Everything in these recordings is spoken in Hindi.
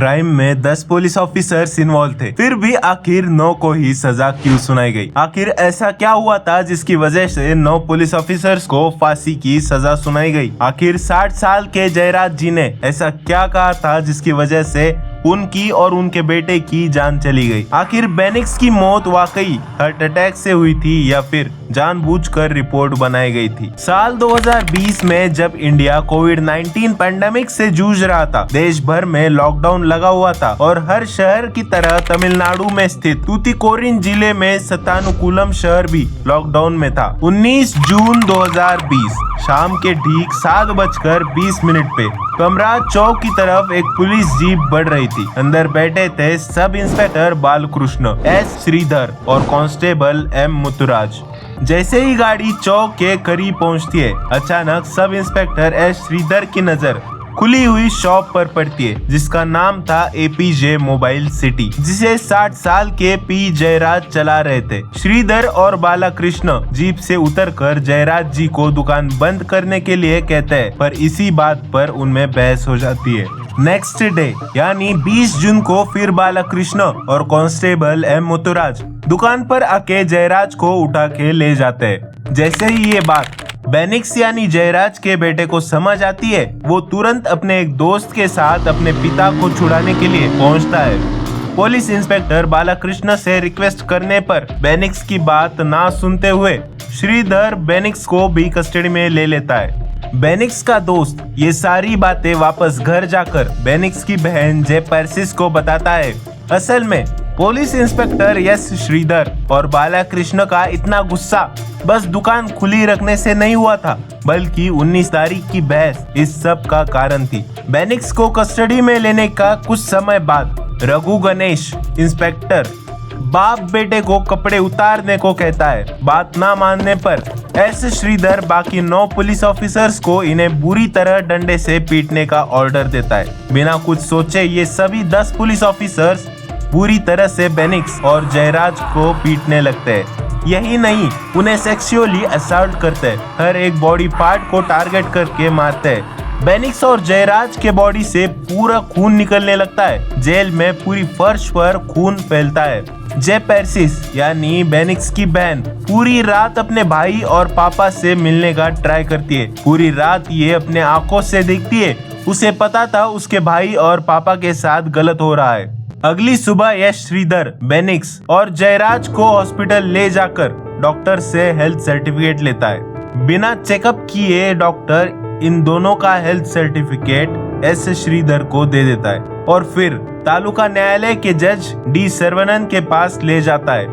क्राइम में 10 पुलिस ऑफिसर्स इन्वॉल्व थे, फिर भी आखिर 9 को ही सजा क्यों सुनाई गई? आखिर ऐसा क्या हुआ था जिसकी वजह से 9 पुलिस ऑफिसर्स को फांसी की सजा सुनाई गई? आखिर 60 साल के जयराज जी ने ऐसा क्या कहा था जिसकी वजह से उनकी और उनके बेटे की जान चली गई? आखिर बेनिक्स की मौत वाकई हार्ट अटैक से हुई थी या फिर जानबूझकर रिपोर्ट बनाई गई थी? साल 2020 में जब इंडिया कोविड-19 पैंडेमिक से जूझ रहा था, देश भर में लॉकडाउन लगा हुआ था और हर शहर की तरह तमिलनाडु में स्थित तूतीकोरिन जिले में सतानुकूलम शहर भी लॉकडाउन में था। 19 जून 2020 शाम के ठीक 7:20 पे कमराज चौक की तरफ एक पुलिस जीप बढ़ रही थी। अंदर बैठे थे sub inspector Balkrishna, S Shridhar और कांस्टेबल एम मुतुराज। जैसे ही गाड़ी चौक के करीब पहुंचती है, अचानक सब इंस्पेक्टर एस श्रीधर की नजर खुली हुई शॉप पर पड़ती है जिसका नाम था एपीजे मोबाइल सिटी, जिसे 60 साल के पी जयराज चला रहे थे। श्रीधर और बालाकृष्ण जीप से उतरकर जयराज जी को दुकान बंद करने के लिए कहते हैं, पर इसी बात पर उनमें बहस हो जाती है। नेक्स्ट डे यानी 20 जून को फिर बालाकृष्ण और कांस्टेबल एम मुतुराज दुकान पर आके जयराज को उठा के ले जाते हैं। जैसे ही ये बात बेनिक्स यानी जयराज के बेटे को समझ आती है, वो तुरंत अपने एक दोस्त के साथ अपने पिता को छुड़ाने के लिए पहुंचता है। पुलिस इंस्पेक्टर बालाकृष्ण से रिक्वेस्ट करने पर बेनिक्स की बात ना सुनते हुए श्रीधर बेनिक्स को भी कस्टडी में ले लेता है। बेनिक्स का दोस्त ये सारी बातें वापस घर जाकर बेनिक्स की बहन जे पर्सिस को बताता है। असल में पुलिस इंस्पेक्टर एस श्रीधर और बालाकृष्ण का इतना गुस्सा बस दुकान खुली रखने से नहीं हुआ था, बल्कि 19 तारीख की बहस इस सब का कारण थी। बेनिक्स को कस्टडी में लेने का कुछ समय बाद रघु गणेश इंस्पेक्टर बाप बेटे को कपड़े उतारने को कहता है। बात ना मानने पर एस श्रीधर बाकी 9 पुलिस ऑफिसर्स को इन्हें बुरी तरह डंडे से पीटने का ऑर्डर देता है। बिना कुछ सोचे ये सभी 10 पुलिस ऑफिसर्स बुरी तरह से बेनिक्स और जयराज को पीटने लगते हैं। यही नहीं, उन्हें सेक्सुअली असॉल्ट करते हैं, हर एक बॉडी पार्ट को टारगेट करके मारते हैं। बेनिक्स और जयराज के बॉडी से पूरा खून निकलने लगता है। जेल में पूरी फर्श पर खून फैलता है। जे पर्सिस यानी बेनिक्स की बहन पूरी रात अपने भाई और पापा से मिलने का ट्राई करती है। पूरी रात ये अपने आंखों से देखती है। उसे पता था उसके भाई और पापा के साथ गलत हो रहा है। अगली सुबह यश श्रीधर बेनिक्स और जयराज को हॉस्पिटल ले जाकर डॉक्टर से हेल्थ सर्टिफिकेट लेता है। बिना चेकअप किए डॉक्टर इन दोनों का हेल्थ सर्टिफिकेट एस श्रीधर को दे देता है और फिर तालुका न्यायालय के जज डी सर्वनन के पास ले जाता है।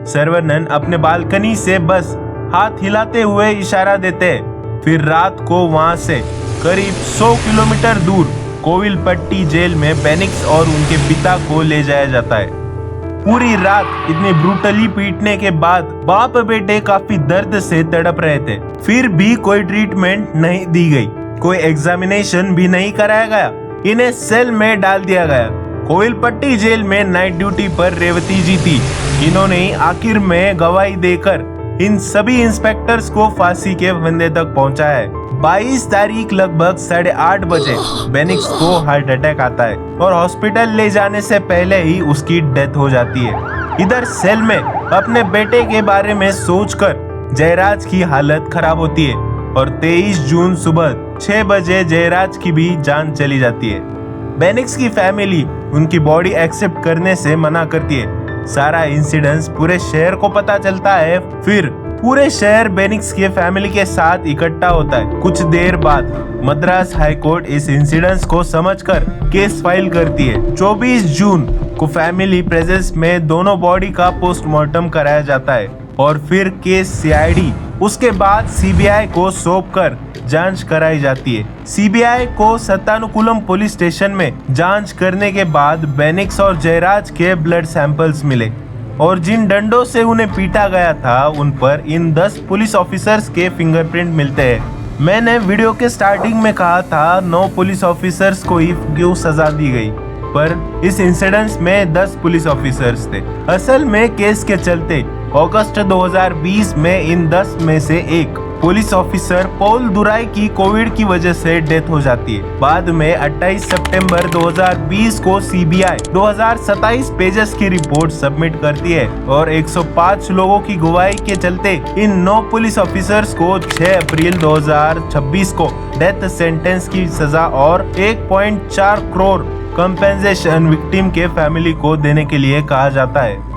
सर्वनन अपने बालकनी से बस हाथ हिलाते हुए इशारा देते हैं। फिर रात को वहां से करीब 100 किलोमीटर दूर कोविलपट्टी जेल में बेनिक्स और उनके पिता को ले जाया जाता है। पूरी रात इतनी ब्रूटली पीटने के बाद बाप बेटे काफी दर्द से तड़प रहे थे। फिर भी कोई ट्रीटमेंट नहीं दी गई, कोई एग्जामिनेशन भी नहीं कराया गया। इन्हें सेल में डाल दिया गया। कोविलपट्टी जेल में नाइट ड्यूटी पर रेवती जी थी। इन्होंने आखिर में गवाही देकर इन सभी इंस्पेक्टर्स को फांसी के फंदे तक पहुंचाया है। 22 तारीख लगभग 8:30 बजे बेनिक्स को हार्ट अटैक आता है और हॉस्पिटल ले जाने से पहले ही उसकी डेथ हो जाती है। इधर सेल में अपने बेटे के बारे में सोचकर जयराज की हालत खराब होती है और 23 जून सुबह 6 बजे जयराज की भी जान चली जाती है। बेनिक्स की फैमिली उनकी बॉडी एक्सेप्ट करने से मना करती है। सारा इंसिडेंस पूरे शहर को पता चलता है। फिर पूरे शहर बेनिक्स के फैमिली के साथ इकट्ठा होता है। कुछ देर बाद मद्रास हाई कोर्ट इस इंसिडेंस को समझकर केस फाइल करती है। 24 जून को फैमिली प्रेजेंस में दोनों बॉडी का पोस्टमार्टम कराया जाता है और फिर केस सीआईडी उसके बाद सीबीआई को सौंपकर जांच कराई जाती है। सीबीआई को सतानुकूलम पुलिस स्टेशन में जांच करने के बाद बेनिक्स और जयराज के ब्लड सैंपल्स मिले और जिन डंडों से उन्हें पीटा गया था उन पर इन 10 पुलिस ऑफिसर्स के फिंगरप्रिंट मिलते हैं। मैंने वीडियो के स्टार्टिंग में कहा था 9 पुलिस ऑफिसर्स को ही क्यों सजा दी गई, पर इस इंसिडेंस में 10 पुलिस ऑफिसर्स थे। असल में केस के चलते अगस्त 2020 में इन 10 में से एक पुलिस ऑफिसर पॉल दुराई की कोविड की वजह से डेथ हो जाती है। बाद में 28 सितंबर 2020 को सीबीआई 2027 पेजेस की रिपोर्ट सबमिट करती है और 105 लोगों की गवाही के चलते इन 9 पुलिस ऑफिसर्स को 6 अप्रैल 2026 को डेथ सेंटेंस की सजा और 1.4 करोड़ कंपेंसेशन विक्टिम के फैमिली को देने के लिए कहा जाता है।